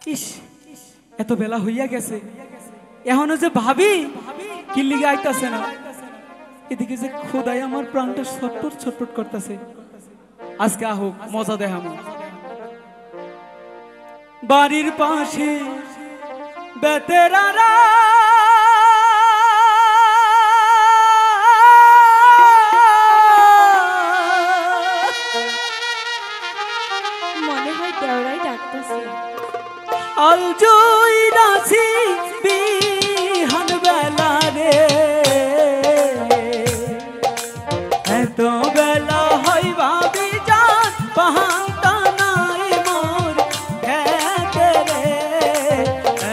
ইস, এত বেলা হইয়া গেছে, এখনো যে ভাবি কি লিগে আইতাছে না। এদিকে যে খোদাই আমার প্রাণটা ছটফট ছটফট করতেছে। আজকে আহুক, মজা দেখামো। বাড়ির পাশে বেতেরারা মনে হয় দেওরাই ডাকতেছে। আলজুই নাচি বিহান বেলা রে, এত বেলা হয় ভাবি যান পাহান্তা নাই মোর খেতে রে,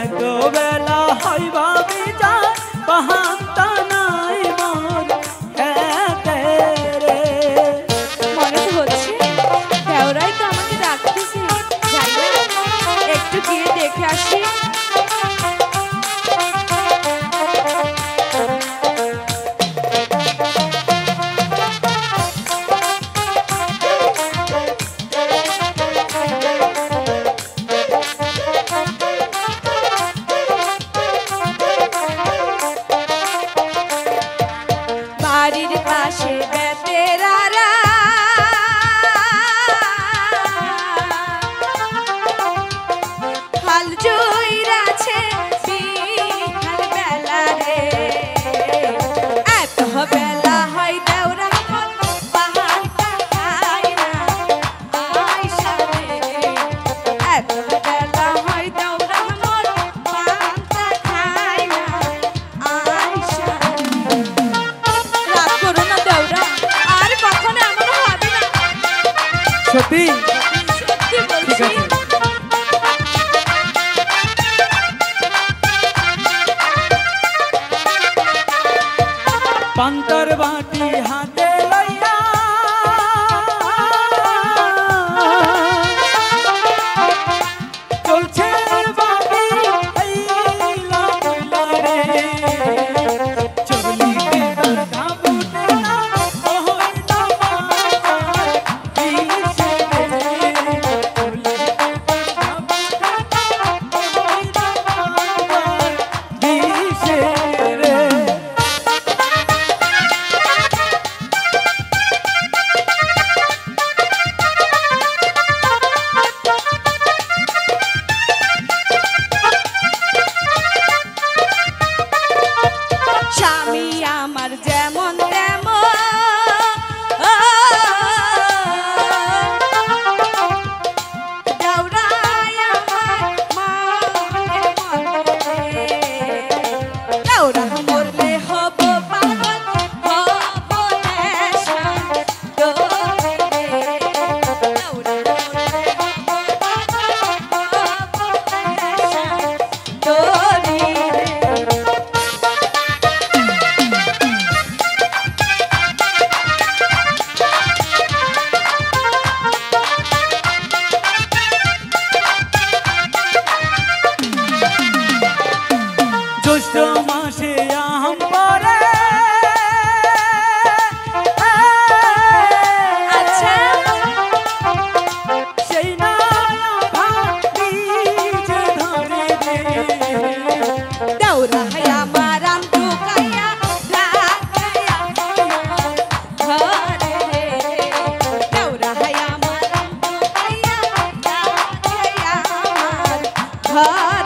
এত বেলা হয় ভাবি যান পাহান্তা নাই মোর খেতে রে। মনে তো হচ্ছে দেওরাই তো আমাকে ডাকতেছে। যাই না, একটু গিয়ে দেখে আসি। বাড়ির পাশে বেতেরারা হাল জুইরাছে বিহান বেলা রে, এত বেলা হয় দেওরা পাহাড়টা খায় না আইসা রে, এত বেলা হয় দেওরা মোর পাহাড়টা খায় না আইসা রে। রাগ করো না দেওরা, আর কখনো এমন হবে না। সত্যি সত্যি ঠিক বলছি। আছে। পান্তার বাটি হাতে লইয়া চলছে বাবি আইলা কইলা রে, চলি পিতার ধাবুতে না হইলা মাতার দিশে রে, চলি পিতার ধাবুতে না হইলা মাতার দিশে রে। স্বামী আমার যেমন তেমন দেওরাই আমার মনের মধ্যে, দেওরা মরলে হব পাগল হব নেশা তোরে, দেওরা মরলে হব পাগল হব নেশা তোরে। জ্যৈষ্ঠ মাসে আম পরে, আচ্ছা সেই ভাবি যে ধরে রে, দেওরা আমার আম ঢুকাইয়া ঢাকাইয়া ঘরে রে, দেওরা আমার আম ঢুকাইয়া ঢাকাইয়া ঘরে।